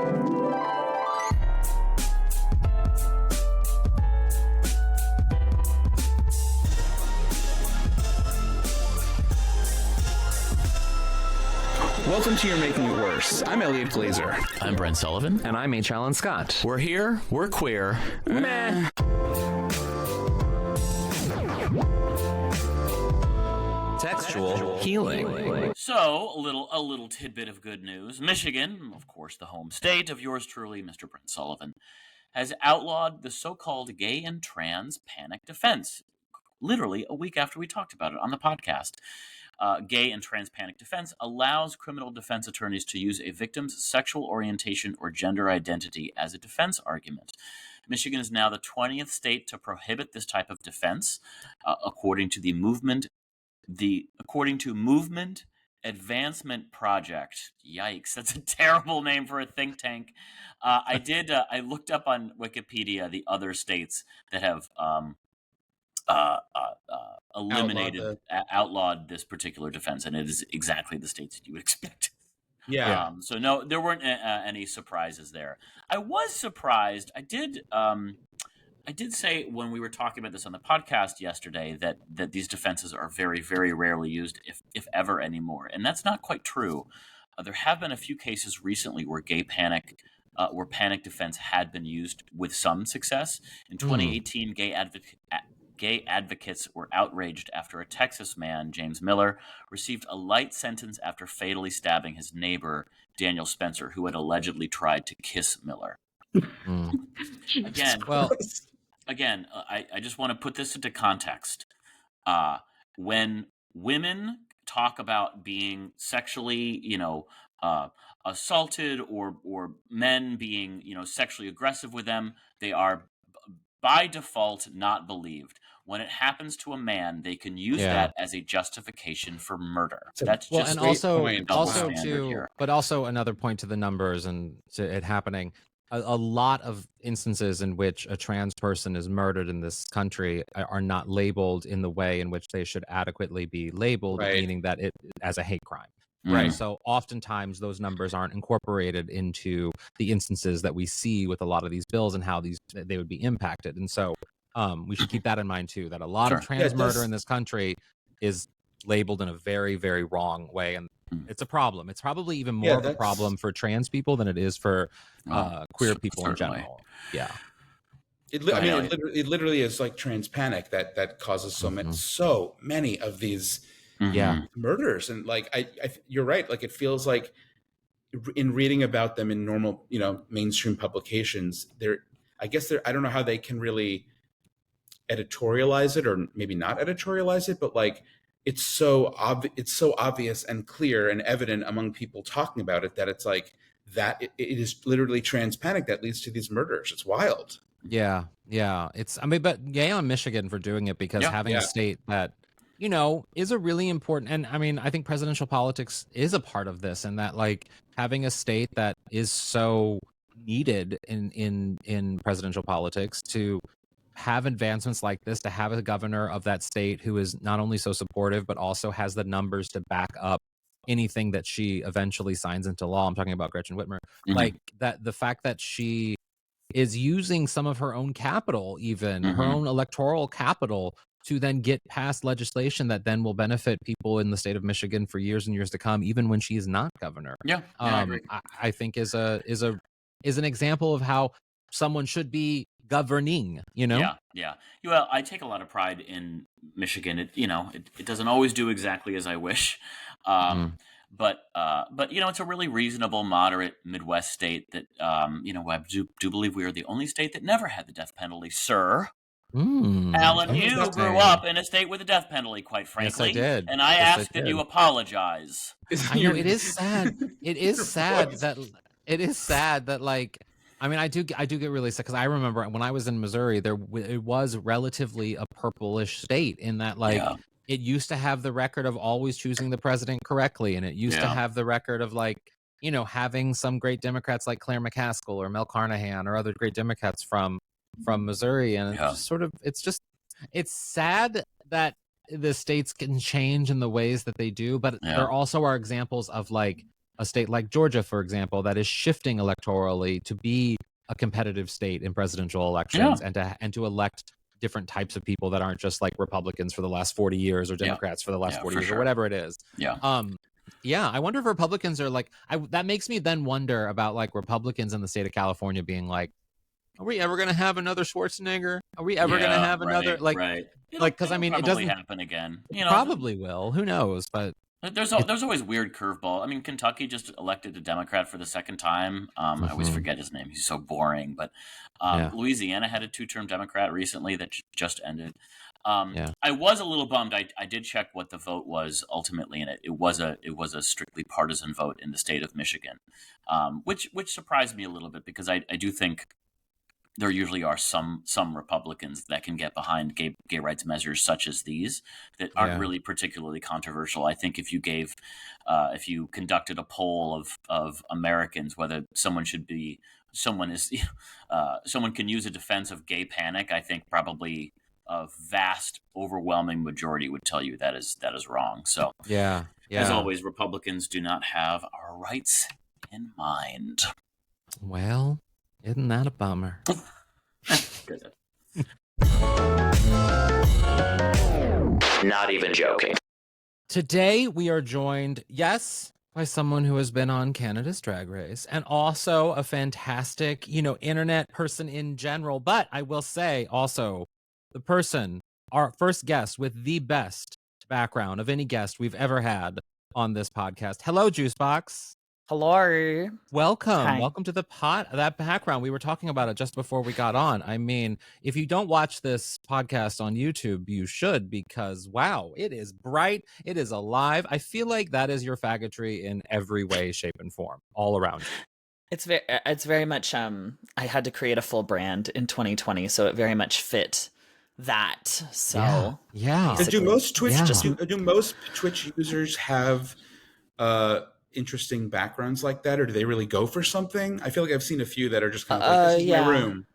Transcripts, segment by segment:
Welcome to You're Making It Worse. I'm Elliot Glazer. I'm Brent Sullivan. And I'm H. Alan Scott. We're here. We're queer. Meh. Textual healing. So, a little tidbit of good news. Michigan, of course, the home state of yours truly, Mr. Brent Sullivan, has outlawed the so-called gay and trans panic defense. Literally a week after we talked about it on the podcast. Gay and trans panic defense allows criminal defense attorneys to use a victim's sexual orientation or gender identity as a defense argument. Michigan is now the 20th state to prohibit this type of defense, according to Movement Advancement Project. Yikes, that's a terrible name for a think tank. I looked up on Wikipedia the other states that have outlawed this particular defense, and it is exactly the states that you would expect. Yeah. So no, there weren't any surprises there. I was surprised. I did say when we were talking about this on the podcast yesterday that these defenses are very, very rarely used, if ever anymore, and that's not quite true. There have been a few cases recently where where panic defense had been used with some success. In 2018, gay advocates were outraged after a Texas man, James Miller, received a light sentence after fatally stabbing his neighbor, Daniel Spencer, who had allegedly tried to kiss Miller. Again, I just want to put this into context. When women talk about being sexually, assaulted or men being, sexually aggressive with them, they are by default not believed. When it happens to a man, they can use that as a justification for murder. That's just and also here. But also another point to the numbers and to it happening. A lot of instances in which a trans person is murdered in this country are not labeled in the way in which they should adequately be labeled, meaning that it as a hate crime. Right. So oftentimes those numbers aren't incorporated into the instances that we see with a lot of these bills and how they would be impacted. And so we should keep that in mind too, that a lot of trans murder in this country is labeled in a very, very wrong way. And it's a problem. It's probably even more of a problem for trans people than it is for queer people in general. Yeah. It literally is like trans panic that causes so many of these murders. And like you're right, like it feels like in reading about them in normal mainstream publications, I don't know how they can really editorialize it or maybe not editorialize it, but like it's so obvious and clear and evident among people talking about it that it's like that it is literally trans panic that leads to these murders. It's wild. But yay on Michigan for doing it, because having a state that is a really important, and I mean, I think presidential politics is a part of this, and that like having a state that is so needed in presidential politics to have advancements like this, to have a governor of that state who is not only so supportive, but also has the numbers to back up anything that she eventually signs into law. I'm talking about Gretchen Whitmer. Like that, the fact that she is using some of her own capital, even her own electoral capital, to then get past legislation that then will benefit people in the state of Michigan for years and years to come, even when she is not governor. I agree. I think is an example of how someone should be governing. Well, I take a lot of pride in Michigan. It doesn't always do exactly as I wish, but it's a really reasonable, moderate Midwest state that I do believe we are the only state that never had the death penalty, sir. Alan, you grew up in a state with a death penalty, quite frankly. Yes, I did. And I ask that you apologize. I know it is sad. It is sad that like, I mean, I do get really sick, because I remember when I was in Missouri, it was relatively a purplish state in that like it used to have the record of always choosing the president correctly, and it used to have the record of like having some great Democrats like Claire McCaskill or Mel Carnahan or other great Democrats from Missouri, and it's sad that the states can change in the ways that they do, but there also are examples of like a state like Georgia, for example, that is shifting electorally to be a competitive state in presidential elections and to elect different types of people that aren't just like Republicans for the last 40 years or Democrats for the last 40 years or whatever it is. Yeah, I wonder if Republicans are like, that makes me then wonder about like Republicans in the state of California being like, are we ever going to have another Schwarzenegger? Are we ever going to have another because I mean, it doesn't happen again. You know, probably will. Who knows? But there's always weird curveball. I mean, Kentucky just elected a Democrat for the second time. I always forget his name. He's so boring. But Louisiana had a 2-term Democrat recently that just ended. I was a little bummed. I did check what the vote was ultimately, and it was a strictly partisan vote in the state of Michigan, which surprised me a little bit because I do think there usually are some Republicans that can get behind gay rights measures such as these that aren't really particularly controversial. I think if you conducted a poll of Americans whether someone can use a defense of gay panic, I think probably a vast overwhelming majority would tell you that is wrong. So as always, Republicans do not have our rights in mind. Well, isn't that a bummer? Not even joking. Today we are joined, by someone who has been on Canada's Drag Race and also a fantastic, internet person in general. But I will say also our first guest with the best background of any guest we've ever had on this podcast. Hello, Juice Boxx. Hello. Welcome. Hi. Welcome to that background. We were talking about it just before we got on. I mean, if you don't watch this podcast on YouTube, you should, because wow, it is bright. It is alive. I feel like that is your faggotry in every way, shape, and form, all around you. It's very much I had to create a full brand in 2020, so it very much fit that. So yeah. Do most Twitch users have interesting backgrounds like that, or do they really go for something? I feel like I've seen a few that are just kind of like, this is my room.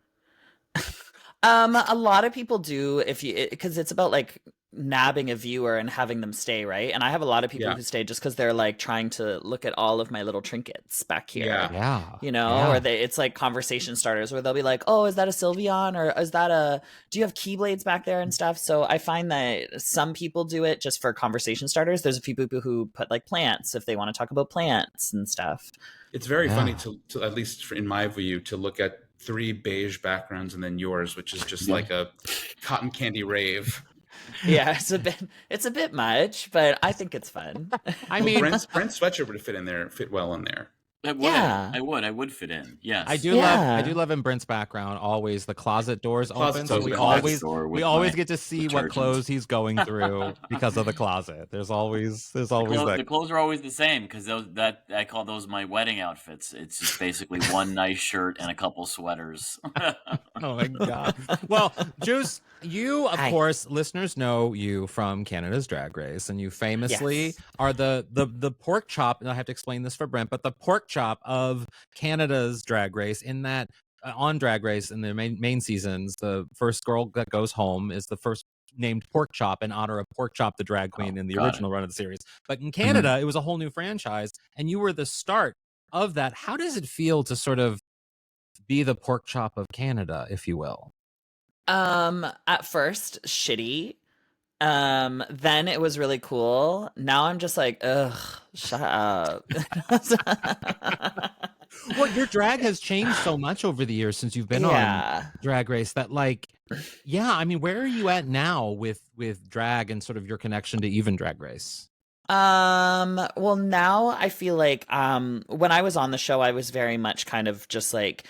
A lot of people do, because it's about like nabbing a viewer and having them stay, right? And I have a lot of people who stay just because they're like trying to look at all of my little trinkets back here. Or it's like conversation starters where they'll be like, oh, is that a Sylveon, or is that do you have Keyblades back there and stuff? So I find that some people do it just for conversation starters. There's a few people who put like plants if they want to talk about plants and stuff. It's very funny to at least in my view, to look at 3 beige backgrounds and then yours, which is just like a cotton candy rave. Yeah, it's a bit much, but I think it's fun. I mean, Brent's sweatshirt would fit well in there. I would fit in. Yes, I do love in Brent's background. Always the closet doors open, so we always get to see what clothes he's going through because of the closet. There's always the clothes are always the same because I call those my wedding outfits. It's just basically one nice shirt and a couple sweaters. Oh my god! Well, Juice, you of course, listeners know you from Canada's Drag Race, and you famously are the pork chop. And I have to explain this for Brent, but the pork chop of Canada's Drag Race, in that on Drag Race in the main seasons, the first girl that goes home is the first named Pork Chop in honor of Pork Chop the drag queen in the original run of the series. But in Canada, it was a whole new franchise, and you were the start of that. How does it feel to sort of be the Pork Chop of Canada, if you will? At first, shitty. Then it was really cool. Now I'm just like, ugh, shut up. Well, your drag has changed so much over the years since you've been on Drag Race that I mean, where are you at now with drag and sort of your connection to even Drag Race? Well, now I feel like when I was on the show, I was very much kind of just like,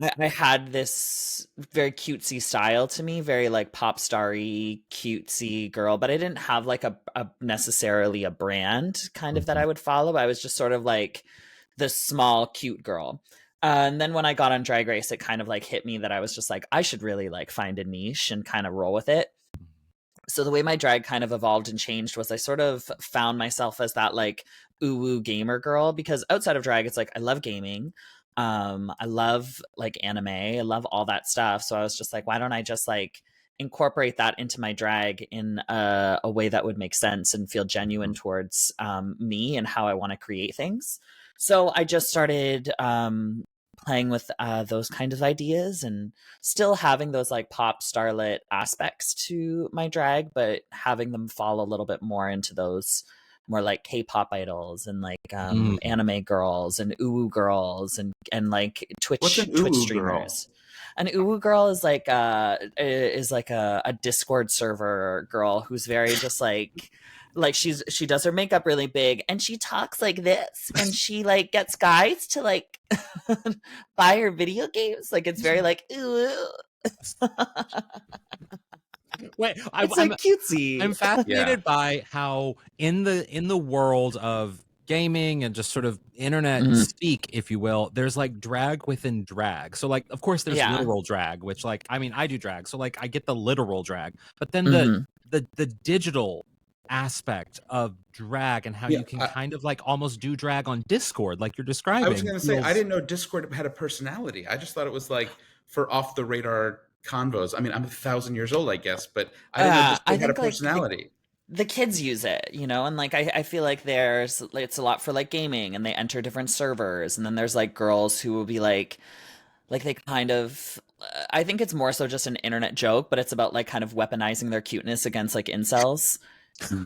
I had this very cutesy style to me, very like pop star-y, cutesy girl, but I didn't have like a necessarily a brand kind of that I would follow. I was just sort of like the small, cute girl. And then when I got on Drag Race, it kind of like hit me that I was just like, I should really like find a niche and kind of roll with it. So the way my drag kind of evolved and changed was I sort of found myself as that like ooh-woo gamer girl, because outside of drag, it's like, I love gaming. I love like anime. I love all that stuff. So I was just like, why don't I just like incorporate that into my drag in a way that would make sense and feel genuine towards me and how I want to create things. So I just started playing with those kind of ideas and still having those like pop starlet aspects to my drag, but having them fall a little bit more into those more like K-pop idols and like anime girls and uwu girls and like Twitch streamers. Girl? An uwu girl is like a Discord server girl who's very just like she does her makeup really big and she talks like this and she like gets guys to like buy her video games. Like it's very like ooh. Wait, it's like cutesy. I'm fascinated by how in the world of gaming and just sort of internet speak, if you will, there's like drag within drag. So like, of course, there's literal drag, which like, I mean, I do drag, so like I get the literal drag, but then the digital aspect of drag and how you can kind of like almost do drag on Discord, like you're describing. I was going to say, I didn't know Discord had a personality. I just thought it was like for off the radar convos. I mean, I'm 1,000 years old, I guess, but I didn't know Discord had a personality. Like, the kids use it, you know, and like I feel like it's a lot for like gaming and they enter different servers, and then there's like girls who will be like they kind of I think it's more so just an internet joke, but it's about like kind of weaponizing their cuteness against like incels.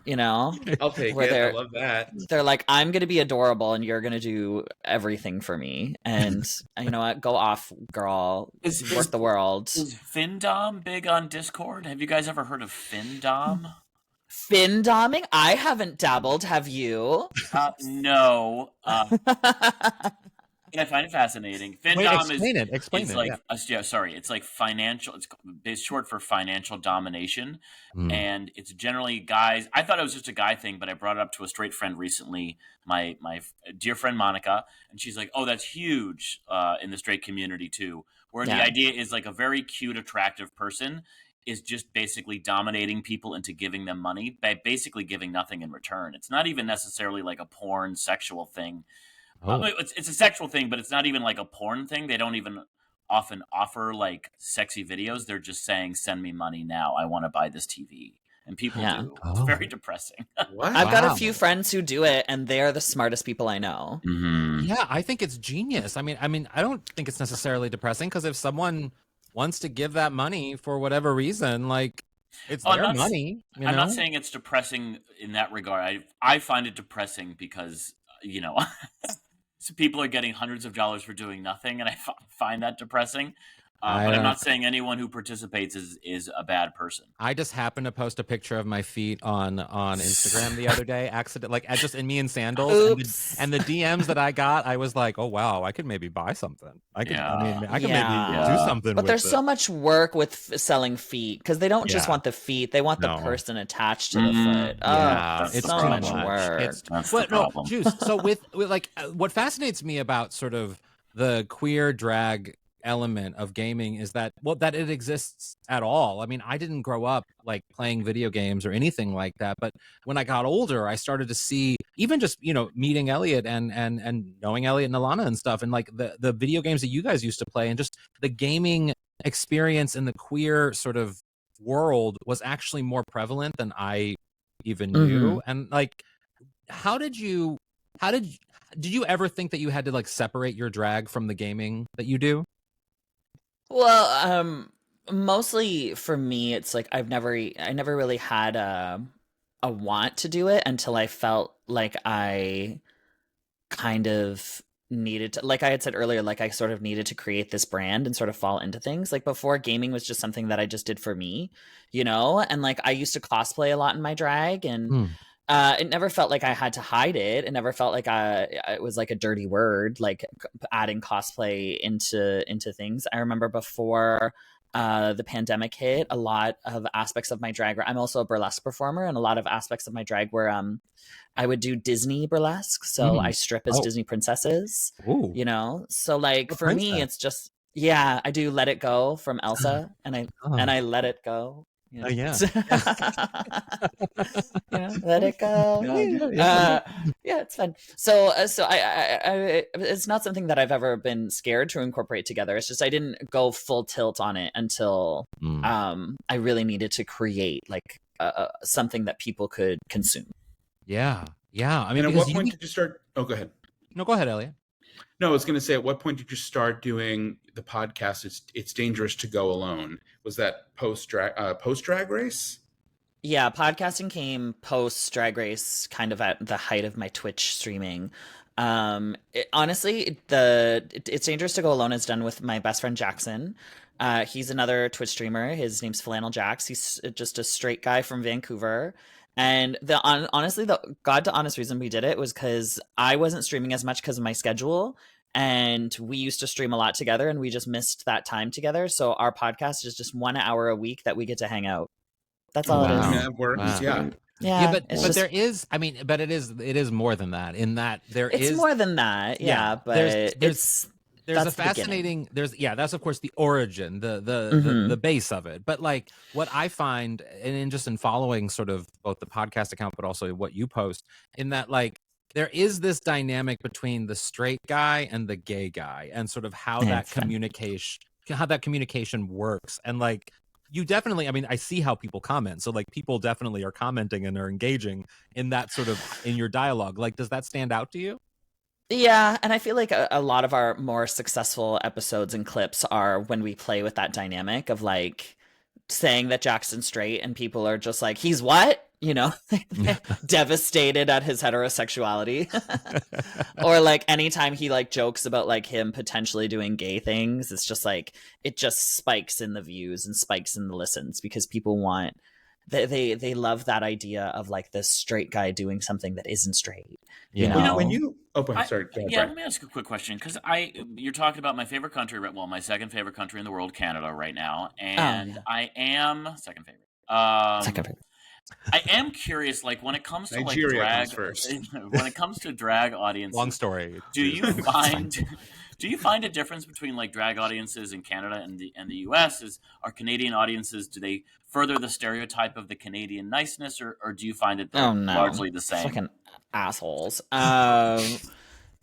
You know, I'll take it. I love that. They're like, I'm gonna be adorable and you're gonna do everything for me, and you know what, go off, girl. Work the world. Is findom big on Discord? Have you guys ever heard of findom? Findoming? I haven't dabbled. Have you? No. I find it fascinating. Findom Explain it. Sorry. It's like financial. It's short for financial domination, and it's generally guys. I thought it was just a guy thing, but I brought it up to a straight friend recently, my dear friend Monica, and she's like, "Oh, that's huge in the straight community too." Where the idea is like a very cute, attractive person is just basically dominating people into giving them money by basically giving nothing in return. It's not even necessarily like a porn sexual thing. It's a sexual thing, but it's not even like a porn thing. They don't even often offer like sexy videos. They're just saying, "Send me money now. I want to buy this TV." And people do. It's very depressing. I've got a few friends who do it, and they're the smartest people I know. Yeah, I think it's genius. I mean, I don't think it's necessarily depressing, because if someone wants to give that money for whatever reason, like it's their money. I'm not saying it's depressing in that regard. I find it depressing because, you know, so people are getting hundreds of dollars for doing nothing, and I find that depressing. But I'm not saying anyone who participates is a bad person. I just happened to post a picture of my feet on Instagram the other day, like just in me in sandals, and the DMs that I got, I was like, oh wow, I could maybe buy something. I could maybe do something. But there's so much work with selling feet, because they don't just want the feet; they want the person attached to the foot. It's so much work. That's the problem. Juice. So with like what fascinates me about sort of the queer drag element of gaming is that it exists at all. I mean, I didn't grow up like playing video games or anything like that, but when I got older, I started to see, even just, you know, meeting Elliot and knowing Elliot and Alana and stuff, and like the video games that you guys used to play, and just the gaming experience in the queer sort of world was actually more prevalent than I even knew. And like, did you ever think that you had to like separate your drag from the gaming that you do? Well, mostly for me, it's like I never really had a want to do it until I felt like I kind of needed to, like I had said earlier, like I sort of needed to create this brand and sort of fall into things. Like before, gaming was just something that I just did for me, you know? And like I used to cosplay a lot in my drag, and it never felt like I had to hide it. It never felt like it was like a dirty word, like adding cosplay into things. I remember before the pandemic hit, a lot of aspects of my drag, I'm also a burlesque performer, and a lot of aspects of my drag were I would do Disney burlesque. So I strip as Disney princesses, you know? So like for me, it's just, I do Let It Go from Elsa, and I let it go. You know? Yeah. Let it go. Yeah, it's fun. So I it's not something that I've ever been scared to incorporate together. It's just I didn't go full tilt on it until I really needed to create like something that people could consume. Yeah. I mean, and at what point did you start? Oh, go ahead. No, go ahead, Elliot. No, I was going to say, at what point did you start doing the podcast? It's dangerous to go alone. Was that post drag race? Yeah, podcasting came post Drag Race, kind of at the height of my Twitch streaming. Honestly, It's Dangerous to Go Alone is done with my best friend Jackson. He's another Twitch streamer. His name's Flannel Jax. He's just a straight guy from Vancouver. And honestly, the God to honest reason we did it was because I wasn't streaming as much because of my schedule. And we used to stream a lot together and we just missed that time together. So our podcast is just 1 hour a week that we get to hang out. That's all it is. Yeah, it works. Wow. Yeah, but there is, I mean, but it is more than that. In that it's more than that. Yeah, but there's a fascinating that's of course the origin, the base of it. But like what I find, and just in following sort of both the podcast account but also what you post, in that like there is this dynamic between the straight guy and the gay guy, and sort of how that communication works. And like you definitely, I mean, I see how people comment. So like people definitely are commenting and are engaging in that sort of in your dialogue. Like, does that stand out to you? Yeah, and I feel like a lot of our more successful episodes and clips are when we play with that dynamic of like saying that Jackson's straight and people are just like, he's what? You know, devastated at his heterosexuality. Or like anytime he like jokes about like him potentially doing gay things, it's just like it just spikes in the views and spikes in the listens because people want they love that idea of like this straight guy doing something that isn't straight. You know? When you sorry. Let me ask a quick question, because you're talking about my favorite country, well, my second favorite country in the world, Canada, right now, and I am second favorite. I am curious, like when it comes to Nigeria like drag, first. when it comes to drag audiences, long story. Do you find a difference between like drag audiences in Canada and the US? Are Canadian audiences, do they further the stereotype of the Canadian niceness, or do you find it largely the same? Fucking assholes.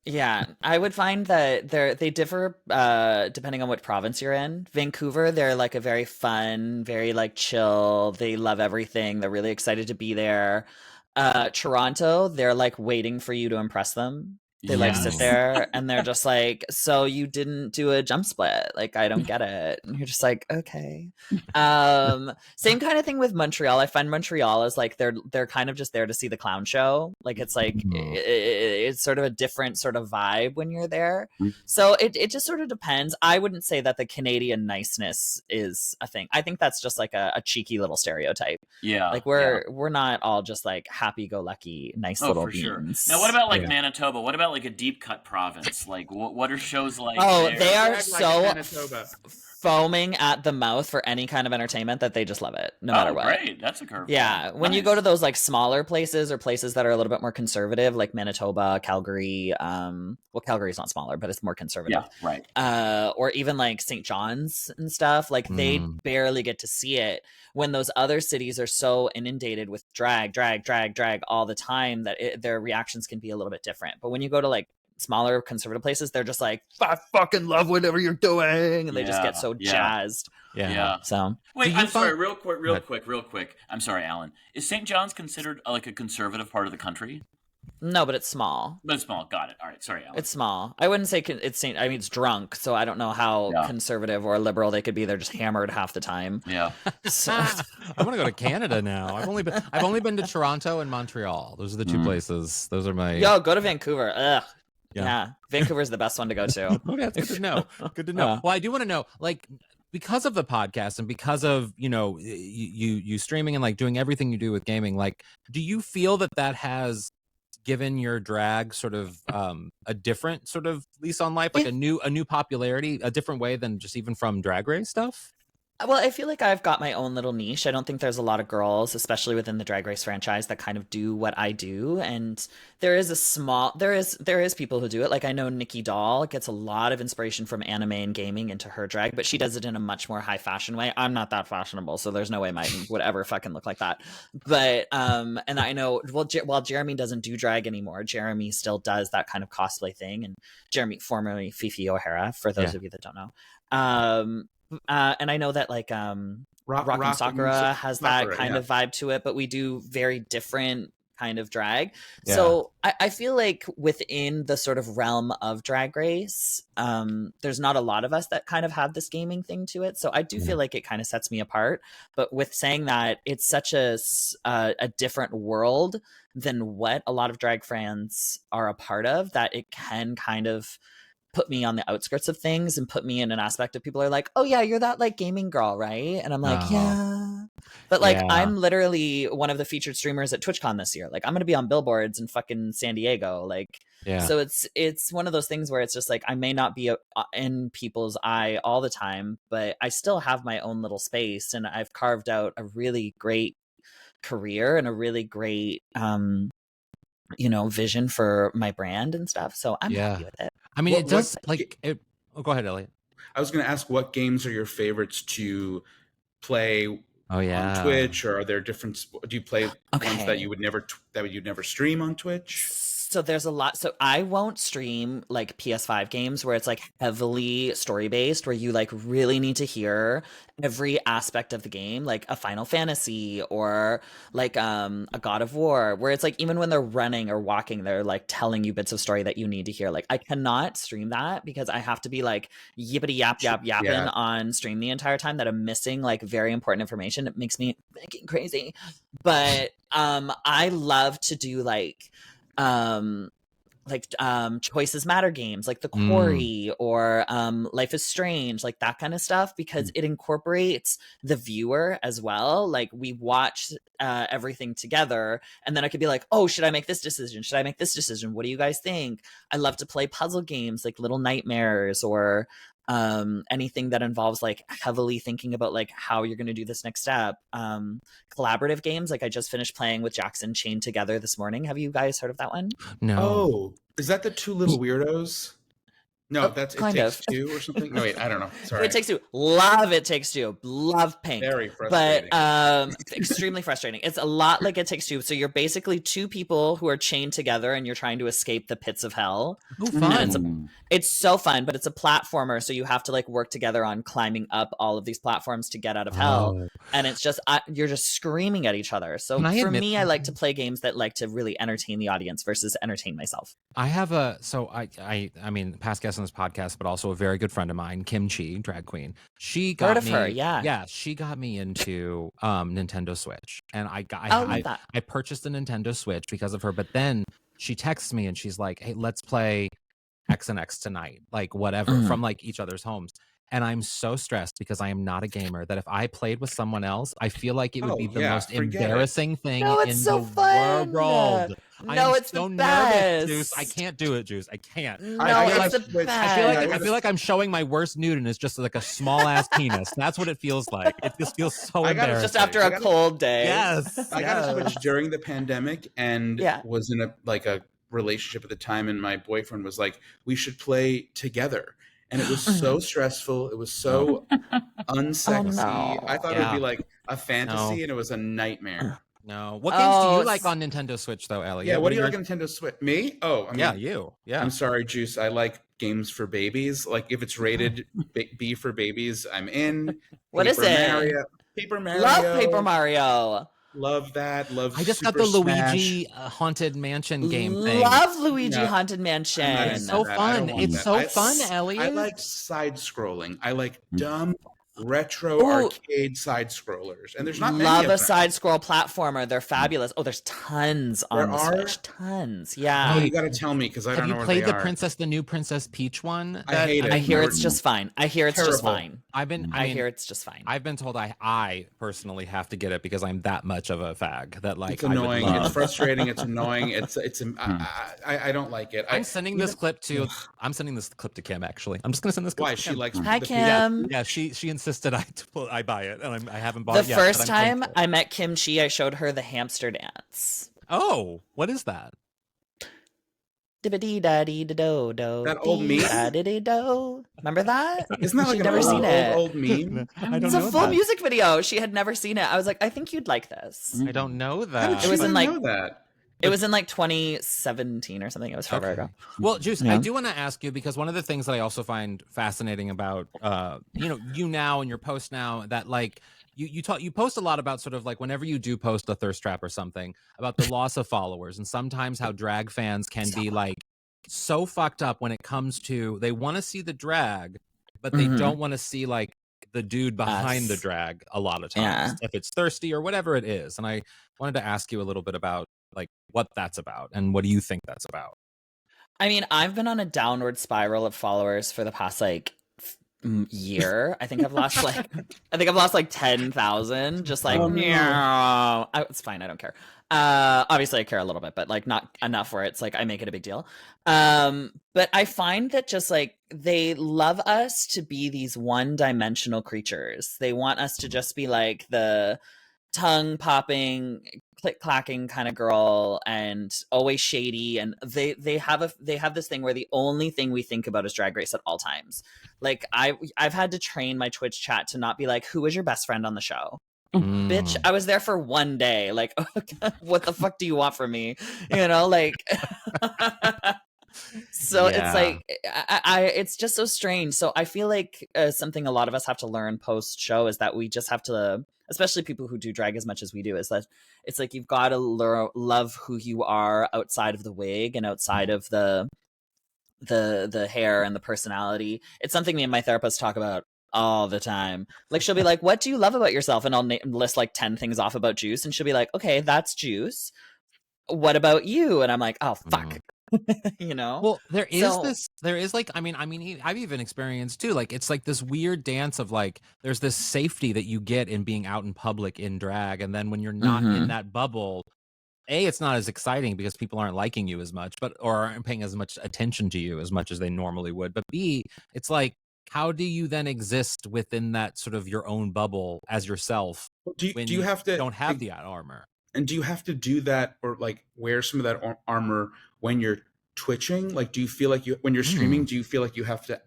Yeah, I would find that they differ depending on what province you're in. Vancouver, they're like a very fun, very like chill. They love everything. They're really excited to be there. Toronto, they're like waiting for you to impress them. They like sit there and they're just like, so you didn't do a jump split. Like, I don't get it. And you're just like, okay. Same kind of thing with Montreal. I find Montreal is like, they're kind of just there to see the clown show. Like, it's like, it's sort of a different sort of vibe when you're there. So it just sort of depends. I wouldn't say that the Canadian niceness is a thing. I think that's just like a cheeky little stereotype. Yeah. Like we're not all just like happy-go-lucky, nice little beans. Sure. Now, what about like Manitoba? What about like a deep cut province? Like what are shows like? Oh, they are so foaming at the mouth for any kind of entertainment that they just love it, no matter what. Great, that's a curve. Yeah, when you go to those like smaller places or places that are a little bit more conservative, like Manitoba, Calgary. Well, Calgary's not smaller, but it's more conservative. Yeah, right. Or even like St. John's and stuff. Like they barely get to see it when those other cities are so inundated with drag all the time that their reactions can be a little bit different. But when you go to like smaller conservative places, they're just like, I fucking love whatever you're doing, and they just get so jazzed. So wait, I'm sorry, real quick. I'm sorry, Alan. Is St. John's considered like a conservative part of the country? No, but it's small. But it's small. Got it. All right. Sorry, Alan. It's small. I wouldn't say it's St. I mean, it's drunk, so I don't know how conservative or liberal they could be. They're just hammered half the time. Yeah. So I want to go to Canada now. I've only been to Toronto and Montreal. Those are the two places. Those are my. Go to Vancouver. Ugh. Yeah. Vancouver's the best one to go to. Okay, that's good to know. Good to know. Well, I do want to know, like, because of the podcast and because of, you know, you streaming and like doing everything you do with gaming, like, do you feel that has given your drag sort of a different sort of lease on life, like a new popularity, a different way than just even from Drag Race stuff? Well, I feel like I've got my own little niche. I don't think there's a lot of girls, especially within the Drag Race franchise, that kind of do what I do. And there is people who do it. Like I know Nikki Doll gets a lot of inspiration from anime and gaming into her drag, but she does it in a much more high fashion way. I'm not that fashionable, so there's no way mine would ever fucking look like that. But and I know while Jeremy doesn't do drag anymore, Jeremy still does that kind of cosplay thing. And Jeremy, formerly Fifi O'Hara, for those of you that don't know. And I know that like Rock Sakura has that kind of vibe to it, but we do very different kind of drag. Yeah. So I feel like within the sort of realm of Drag Race, there's not a lot of us that kind of have this gaming thing to it. So I do feel like it kind of sets me apart. But with saying that, it's such a different world than what a lot of drag fans are a part of, that it can kind of put me on the outskirts of things and put me in an aspect of people are like, oh yeah, you're that like gaming girl, right? And I'm like, yeah. But like, I'm literally one of the featured streamers at TwitchCon this year. Like I'm going to be on billboards in fucking San Diego. Like, so it's one of those things where it's just like, I may not be in people's eye all the time, but I still have my own little space, and I've carved out a really great career and a really great, vision for my brand and stuff. So I'm happy with it. I mean, it does like it. Oh, go ahead, Elliot. I was going to ask, what games are your favorites to play on Twitch, or are there different? Do you play ones that you'd never stream on Twitch? So there's a lot. So I won't stream like PS5 games where it's like heavily story based, where you like really need to hear every aspect of the game, like a Final Fantasy or like a God of War, where it's like even when they're running or walking, they're like telling you bits of story that you need to hear. Like I cannot stream that because I have to be like yippity yapping on stream the entire time, that I'm missing like very important information. It makes me fucking crazy. But I love to do Choices Matter games, like The Quarry or Life is Strange, like that kind of stuff, because it incorporates the viewer as well. Like we watch everything together, and then I could be like, oh, should I make this decision? Should I make this decision? What do you guys think? I love to play puzzle games like Little Nightmares, or anything that involves like heavily thinking about like how you're going to do this next step. Collaborative games, like I just finished playing with Jackson Chained Together this morning. Have you guys heard of that one? No. Oh, is that the Two Little Weirdos? No, that's It Takes Two or something. No, wait, I don't know. Sorry. It Takes Two. Love It Takes Two. Love Pink. Very frustrating. But extremely frustrating. It's a lot like It Takes Two. So you're basically two people who are chained together and you're trying to escape the pits of hell. Oh, fun. It's so fun, but it's a platformer. So you have to like work together on climbing up all of these platforms to get out of hell. And it's just, you're just screaming at each other. So for me, I like to play games that like to really entertain the audience versus entertain myself. I have I mean, past guest on this podcast, but also a very good friend of mine, Kim Chi, drag queen. She got her, yeah. She got me into Nintendo Switch, and I purchased a Nintendo Switch because of her. But then she texts me and she's like, "Hey, let's play X and X tonight, like whatever, from like each other's homes." And I'm so stressed because I am not a gamer, that if I played with someone else, I feel like it would be the most embarrassing thing in the world. No, it's so nervous, Juice. I can't do it, Juice. I can't. No, it's the best. I feel like I'm showing my worst nude, and it's just like a small ass penis. That's what it feels like. It just feels so embarrassing. Just after a cold day. Yes. I got to switch during the pandemic, and was in a relationship at the time, and my boyfriend was like, "We should play together." And it was so stressful. It was so unsexy. Oh, no. I thought it would be like a fantasy, and it was a nightmare. No. What games do you like on Nintendo Switch, though, Elliot? Yeah, what do you like on Nintendo Switch? Me? Oh, I mean, you. Yeah. I'm sorry, Juice. I like games for babies. Like if it's rated B for babies, I'm in. What is it? Paper Mario. Love Paper Mario. Love that. I just got the Luigi Haunted Mansion game thing. Love Luigi Haunted Mansion. It's so fun. It's so fun, Elliot. I like side scrolling. I like dumb retro arcade side scrollers, and there's not many love of a them. side scroll platformer. They're fabulous. Oh, there's tons on the Switch. Tons. Yeah. Oh, you got to tell me, because I don't know where they are. Have you played the new Princess Peach one? I hate it. I hear it's just fine. I hear it's just fine. I hear it's just fine. I've been told I personally have to get it because I'm that much of a fag that like it's annoying. It's frustrating. It's annoying. I don't like it. I'm sending this clip to Kim. Actually, I'm just gonna send this clip. Hi, Kim. Yeah, she insisted insisted I buy it, and I haven't bought it The yet. first time I met Kim Chi, I showed her the hamster dance. Oh, what is that? That old meme? Remember that? Isn't that like She'd an never seen it. old meme? I don't It's know a full that. music video. She had never seen it. I was like, I think you'd like this. I don't know How that. did you know that? It was in like 2017 or something. It was forever ago. Well, Juice, Yeah. I do want to ask you, because one of the things that I also find fascinating about you now and your post now, that like you post a lot about sort of like whenever you do post a thirst trap or something, about the loss of followers, and sometimes how drag fans can be like so fucked up when it comes to, they want to see the drag, but they don't want to see like the dude behind the drag a lot of times, if it's thirsty or whatever it is. And I wanted to ask you a little bit about like what that's about, and what do you think that's about? I mean, I've been on a downward spiral of followers for the past like year. I think I've lost like 10,000. Just like, it's fine. I don't care. Obviously I care a little bit, but like not enough where it's like I make it a big deal. But I find that just like they love us to be these one-dimensional creatures. They want us to just be like the tongue popping, click clacking kind of girl, and always shady. And they have this thing where the only thing we think about is Drag Race at all times. Like I've had to train my Twitch chat to not be like, who is your best friend on the show? Bitch, I was there for one day. Like, what the fuck do you want from me? You know, like. So it's like it's just so strange. So I feel like something a lot of us have to learn post show is that we just have to, especially people who do drag as much as we do, is that it's like you've got to love who you are outside of the wig and outside of the hair and the personality. It's something me and my therapist talk about all the time. Like she'll be like, what do you love about yourself? And I'll list like 10 things off about Juice, and she'll be like, okay, that's Juice. What about you? And I'm like, oh fuck. You know? Well, there is like, I mean, I've even experienced too, like, it's like this weird dance of like, there's this safety that you get in being out in public in drag. And then when you're not in that bubble, A, it's not as exciting because people aren't liking you as much, or aren't paying as much attention to you as much as they normally would. But B, it's like, how do you then exist within that sort of your own bubble as yourself? Do you have to don't have the armor? And do you have to do that, or like wear some of that armor when you're twitching? Like, do you feel like when you're streaming, do you feel like you have to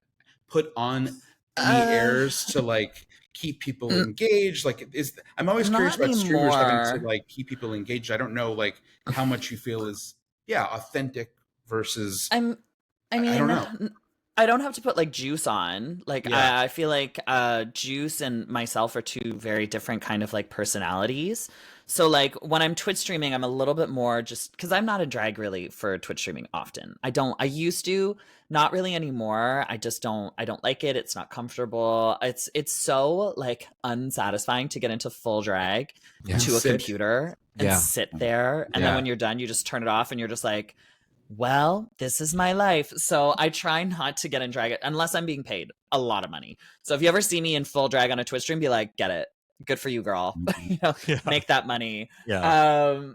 put on any airs to like keep people engaged? Like, I'm always curious about streamers having to like keep people engaged. I don't know like how much you feel is authentic versus. I don't know. I don't have to put like Juice on. Like I feel like Juice and myself are two very different kind of like personalities. So like when I'm Twitch streaming, I'm a little bit more just because I'm not a drag really for Twitch streaming often. I used to, not really anymore. I don't like it. It's not comfortable. It's so like unsatisfying to get into full drag to a computer and sit there. And then when you're done, you just turn it off and you're just like, well, this is my life. So I try not to get in drag unless I'm being paid a lot of money. So if you ever see me in full drag on a Twitch stream, be like, get it. Good for you, girl. Make that money. But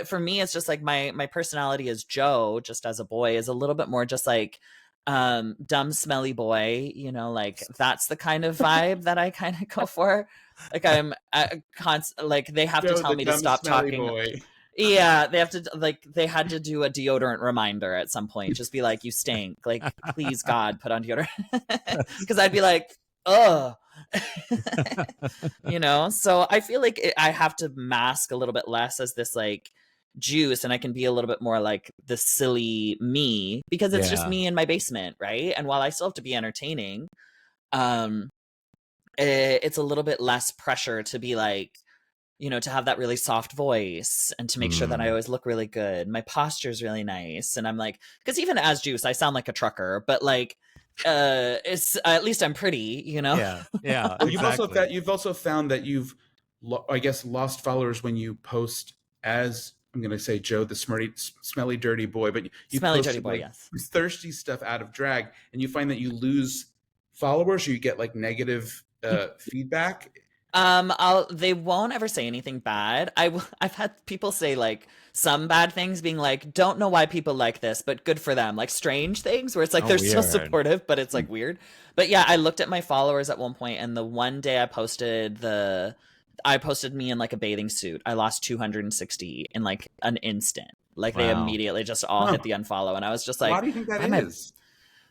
for me, it's just like my personality as Joe, just as a boy, is a little bit more just like dumb, smelly boy. You know, like that's the kind of vibe that I kind of go for. Like I'm like they have to tell me to stop talking. Boy. Yeah, they have to they had to do a deodorant reminder at some point. Just be like, you stink. Like, please God, put on deodorant. Because I'd be like, ugh. You know, so I feel like I have to mask a little bit less as this like Juice, and I can be a little bit more like the silly me because it's just me in my basement, right? And while I still have to be entertaining, it's a little bit less pressure to be like, you know, to have that really soft voice and to make sure that I always look really good. My posture is really nice, and I'm like, because even as Juice, I sound like a trucker, but like. It's at least I'm pretty, you know. Yeah. Well, you've also found that you've, I guess, lost followers when you post as, I'm going to say Joe, the smelly, dirty boy, but you smelly, post dirty boy, yes, thirsty stuff out of drag, and you find that you lose followers, or you get like negative feedback. They won't ever say anything bad. I've had people say like some bad things, being like, don't know why people like this, but good for them. Like strange things where it's like they're still supportive, but it's like weird. But yeah, I looked at my followers at one point, and the one day I posted me in like a bathing suit, I lost 260 in like an instant. Like they immediately just all hit the unfollow, and I was just like, why do you think that is?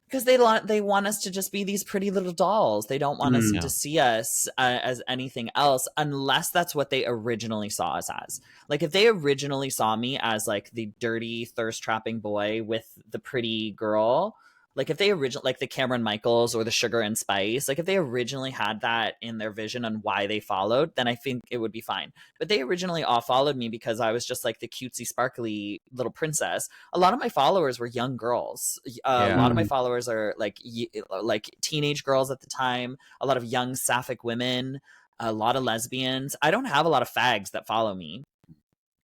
Because they want us to just be these pretty little dolls. They don't want us to see us as anything else, unless that's what they originally saw us as. Like if they originally saw me as like the dirty thirst trapping boy with the pretty girl, like if they like the Cameron Michaels or the Sugar and Spice, like if they originally had that in their vision on why they followed, then I think it would be fine. But they originally all followed me because I was just like the cutesy, sparkly little princess. A lot of my followers were young girls. A lot of my followers are like teenage girls at the time. A lot of young sapphic women. A lot of lesbians. I don't have a lot of fags that follow me.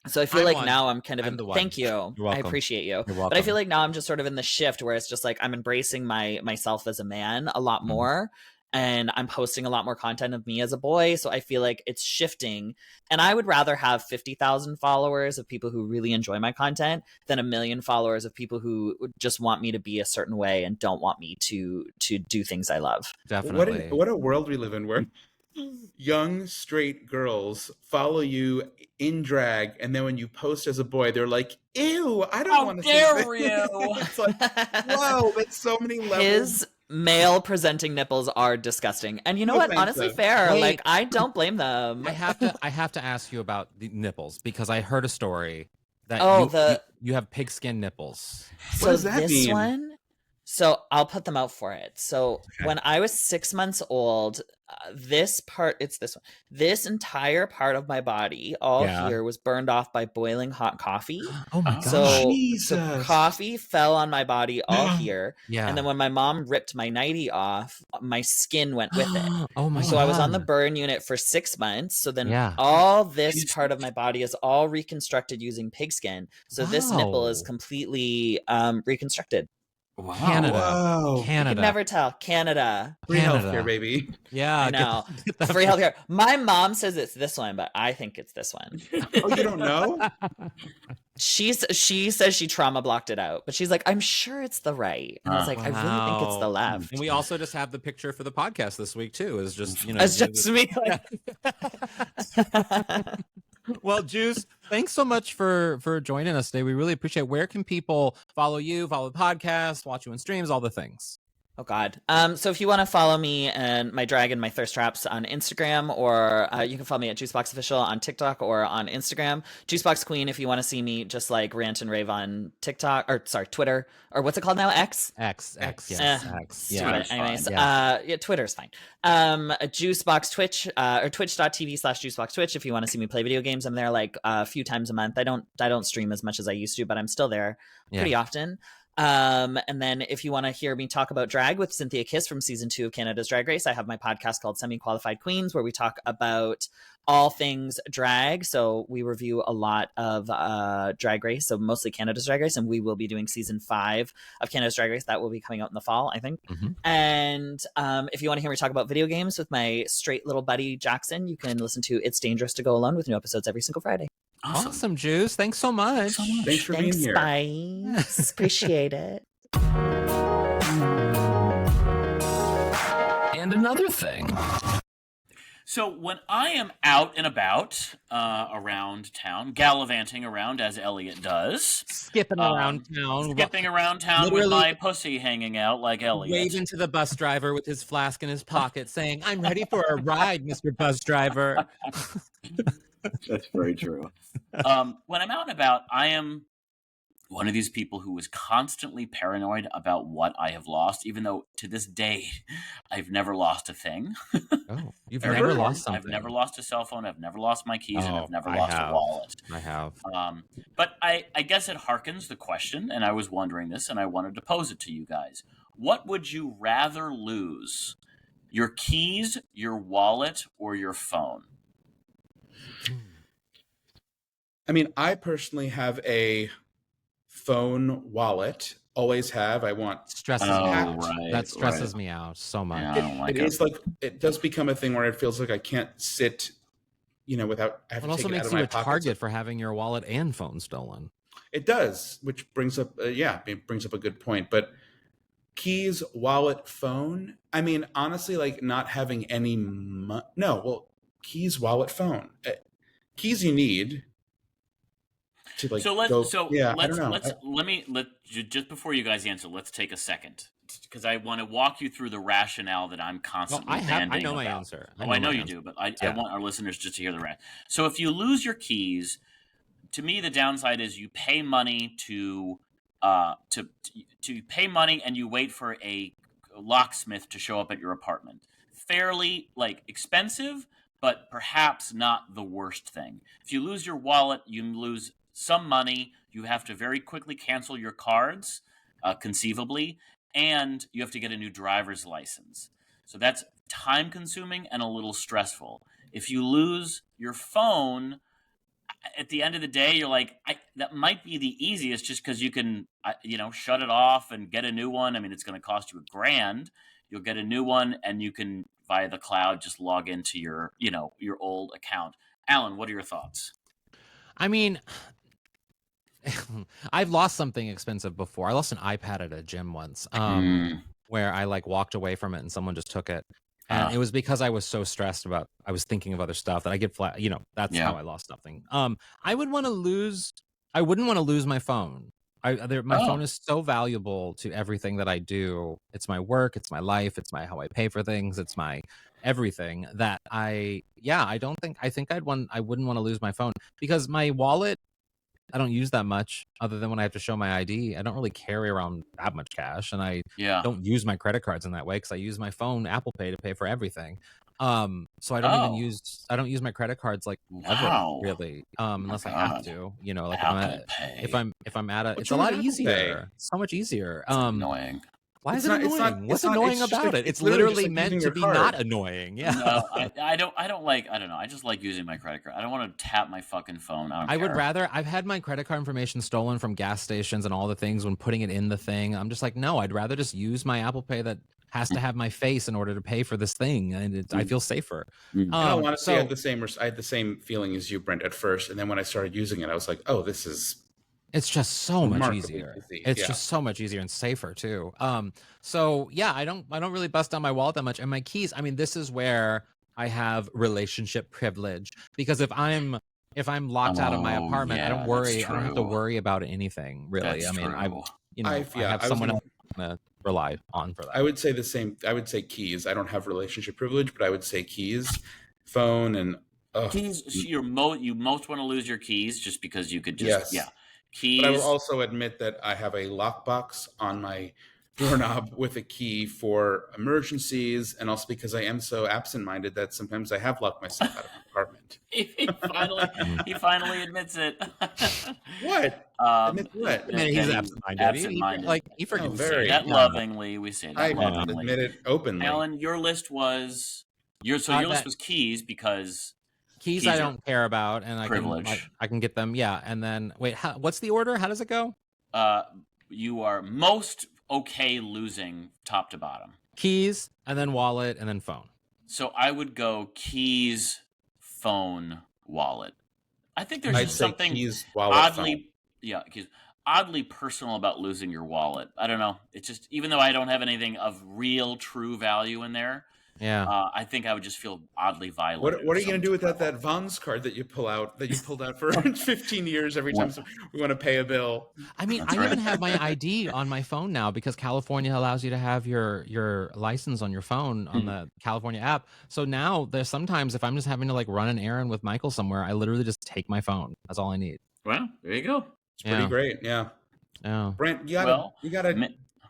So I feel like now I'm kind of thank you. I appreciate you. But I feel like now I'm just sort of in the shift where it's just like I'm embracing myself as a man a lot more, and I'm posting a lot more content of me as a boy. So I feel like it's shifting, and I would rather have 50,000 followers of people who really enjoy my content than 1 million followers of people who just want me to be a certain way and don't want me to do things I love. Definitely. What a world we live in where young straight girls follow you in drag, and then when you post as a boy, they're like, "Ew, I don't want to see this." It's like, whoa, that's so many levels. His male presenting nipples are disgusting, and you know what? Honestly, fair. Wait, like I don't blame them. I have to ask you about the nipples, because I heard a story that you have pigskin nipples. So what does that mean? This one. So I'll put them out for it. So when I was 6 months old, this entire part of my body, here, was burned off by boiling hot coffee. Oh my gosh. So coffee fell on my body all here. Yeah. And then when my mom ripped my nightie off, my skin went with it. Oh my God. So I was on the burn unit for 6 months. So then all this part of my body is all reconstructed using pigskin. So this nipple is completely reconstructed. Wow. Canada. You can never tell. Canada. Free healthcare, baby. Yeah. I know. Free healthcare. My mom says it's this one, but I think it's this one. Oh, you don't know? She says she trauma blocked it out, but she's like, I'm sure it's the right. And I was like, I really think it's the left. And we also just have the picture for the podcast this week too. Is just, you know, it's just me. Well, Juice, thanks so much for joining us today. We really appreciate it. Where can people follow you, follow the podcast, watch you on streams, all the things? Oh, God. So if you want to follow me and my drag and my thirst traps on Instagram, or you can follow me at Juice Boxx Official on TikTok or on Instagram. Juice Boxx Queen, if you want to see me just like rant and rave on TikTok, or sorry, Twitter, or what's it called now? X. Yes. X. Yeah. Anyways, yeah, Twitter's fine. Juice Boxx Twitch, or twitch.tv/JuiceBoxx Twitch. If you want to see me play video games, I'm there like a few times a month. I don't stream as much as I used to, but I'm still there pretty often. And then if you want to hear me talk about drag with Cynthia Kiss from season 2 of Canada's Drag Race, I have my podcast called Semi-Qualified Queens, where we talk about all things drag. So we review a lot of Drag Race, so mostly Canada's Drag Race, and we will be doing season 5 of Canada's Drag Race. That will be coming out in the fall, I think. And if you want to hear me talk about video games with my straight little buddy Jackson, you can listen to It's Dangerous to Go Alone with new episodes every single Friday. Awesome, Juice. Thanks so much. Thanks for being here. Spice. Appreciate it. And another thing. So when I am out and about around town, gallivanting around as Elliot does, skipping around town with my pussy hanging out like Elliot, waving to the bus driver with his flask in his pocket, saying, "I'm ready for a ride, Mr. Bus Driver." That's very true. When I'm out and about, I am one of these people who is constantly paranoid about what I have lost, even though to this day, I've never lost a thing. Oh, you've never lost something? I've never lost a cell phone. I've never lost my keys, and I've never lost a wallet. I have. But I guess it harkens the question, and I was wondering this, and I wanted to pose it to you guys. What would you rather lose? Your keys, your wallet, or your phone? I mean, I personally have a phone wallet always have. I want stresses me out. Right, that stresses me out so much. Yeah, I don't like it is like it does become a thing where it feels like I can't sit, without having to It also take it out makes of you my a pocket. target for having your wallet and phone stolen. It does, which brings up it brings up a good point. But keys, wallet, phone. I mean, honestly, like not having any. Keys, wallet, phone. Keys you need to like so let's go. so Yeah, let's I don't know. let just before you guys answer, let's take a second because I want to walk you through the rationale that I'm constantly I know my answer. I know you do, but I want our listeners just to hear the rest. So if you lose your keys, to me the downside is you pay money to pay money and you wait for a locksmith to show up at your apartment. Fairly like expensive, but perhaps not the worst thing. If you lose your wallet, you lose some money. You have to very quickly cancel your cards, conceivably, and you have to get a new driver's license. So that's time consuming and a little stressful. If you lose your phone, at the end of the day, you're like, that might be the easiest just because you can, shut it off and get a new one. I mean, it's going to cost you $1,000. You'll get a new one and you can, via the cloud, just log into your old account. Alan, what are your thoughts? I mean, I've lost something expensive before. I lost an iPad at a gym once, where I like walked away from it and someone just took it. And it was because I was so stressed I was thinking of other stuff that I get flat, that's how I lost something. I wouldn't want to lose my phone. My phone is so valuable to everything that I do. It's my work, it's my life, it's how I pay for things, it's my everything that I wouldn't want to lose my phone because my wallet, I don't use that much other than when I have to show my ID. I don't really carry around that much cash, and I don't use my credit cards in that way because I use my phone, Apple Pay, to pay for everything. So I don't use my credit cards like ever really, unless I have to. Like if I'm at a, it's a lot easier, so much easier. Annoying. Why is it annoying? What's annoying about it? It's literally meant to be not annoying. Yeah. No, I don't know. I just like using my credit card. I don't want to tap my fucking phone. I would rather. I've had my credit card information stolen from gas stations and all the things when putting it in the thing. I'm just like, no, I'd rather just use my Apple Pay that has to have my face in order to pay for this thing, and I feel safer. Honestly, I had the same feeling as you, Brent, at first, and then when I started using it, I was like, oh, this is. It's just so much easier. It's just so much easier and safer too. So yeah, I don't really bust down my wallet that much. And my keys, I mean, this is where I have relationship privilege because if I'm locked out of my apartment, I don't have to worry about anything really. That's I have someone else to rely on for that. I would say the same. I would say keys. I don't have relationship privilege, but I would say keys, phone, and keys. You most want to lose your keys just because you could just keys. But I will also admit that I have a lockbox on my doorknob with a key for emergencies, and also because I am so absent-minded that sometimes I have locked myself out of my apartment. he finally admits it. What? Admit what? I mean, he's absent-minded. He forgets. We say that lovingly. We say that I lovingly. admit it openly. Alan, your list was your list was keys because. Keys I don't care about, and I can get them. Yeah, and then wait, what's the order? How does it go? You are most okay losing top to bottom. Keys, and then wallet, and then phone. So I would go keys, phone, wallet. I think there's something keys, wallet, oddly personal about losing your wallet. I don't know. It's just even though I don't have anything of real, true value in there. Yeah, I think I would just feel oddly violated. What are you going to do with that Vons card that you pulled out for 15 years every time we want to pay a bill? I mean, I even have my ID on my phone now because California allows you to have your license on your phone on the California app. So now there's sometimes if I'm just having to like run an errand with Michael somewhere, I literally just take my phone. That's all I need. Well, there you go. It's pretty great. Yeah. Brent, you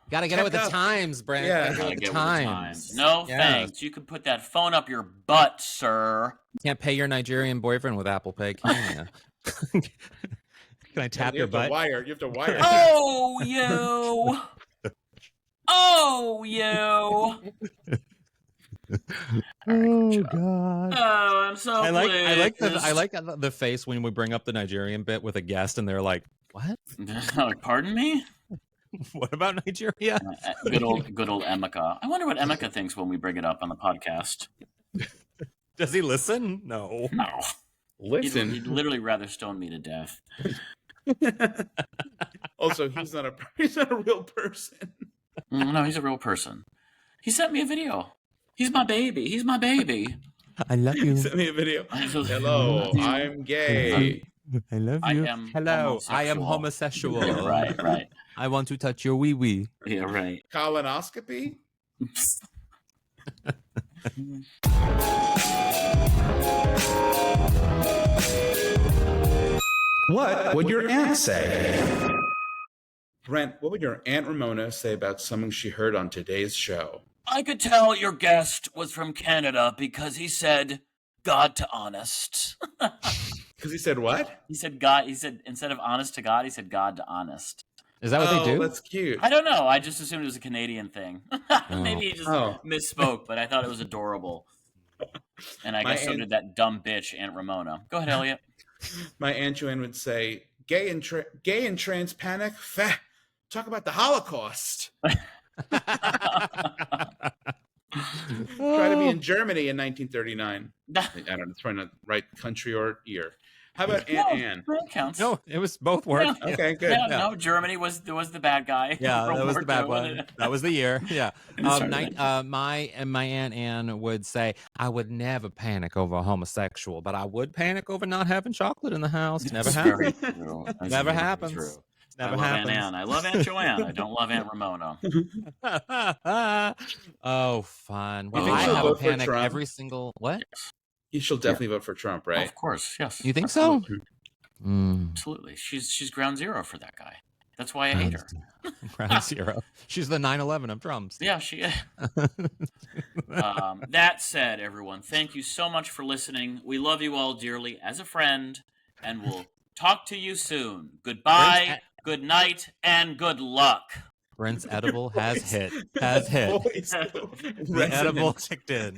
gotta get it with the times, Brent. Yeah, gotta get with the times. No thanks. You can put that phone up your butt, sir. You can't pay your Nigerian boyfriend with Apple Pay, can you? Can I tap your butt? You have to wire. Oh, you. Oh, you. Oh God! Oh, I'm so. I like the face when we bring up the Nigerian bit with a guest, and they're like, "What? Pardon me? What about Nigeria? Good old Emeka. I wonder what Emeka thinks when we bring it up on the podcast. Does he listen? No. Listen. He'd literally rather stone me to death. Also, he's not a real person. No, he's a real person. He sent me a video. He's my baby. I love you. He sent me a video. Hello, I'm gay. I love you. Hello, I am homosexual. Yeah, right. I want to touch your wee wee. Yeah, right. Colonoscopy? What would your aunt say? Brent, what would your Aunt Ramona say about something she heard on today's show? I could tell your guest was from Canada because he said God to honest. Because he said what? He said God. He said instead of honest to God, he said God to honest. Is that what they do? That's cute. I don't know. I just assumed it was a Canadian thing. Maybe he just misspoke, but I thought it was adorable. And I guess so did that dumb bitch Aunt Ramona. Go ahead, Elliot. My Aunt Joanne would say, gay and trans panic? Talk about the Holocaust. Try to be in Germany in 1939. I don't know. It's probably not the right country or year. How about Aunt Anne? That counts. No, it was both work. Yeah. Okay, good. Yeah, no, Germany was the bad guy. Yeah, that was the bad II. one. That was the year. Yeah. My Aunt Anne would say, I would never panic over a homosexual, but I would panic over not having chocolate in the house. Never happens. Never happens. True. Never happens. happens. Aunt Anne. I love Aunt Joanne. I don't love Aunt Ramona. Oh, fun. Well, think I she'll have a vote for panic Trump? every single what? She'll definitely vote for Trump, right? Of course, yes. You think so? Absolutely. She's ground zero for that guy. That's why I hate her. Ground zero. She's the 9/11 of Trumps. Yeah, she is. That said, everyone, thank you so much for listening. We love you all dearly as a friend, and we'll talk to you soon. Goodbye, good night, and good luck. Brent's edible has hit. The edible kicked in.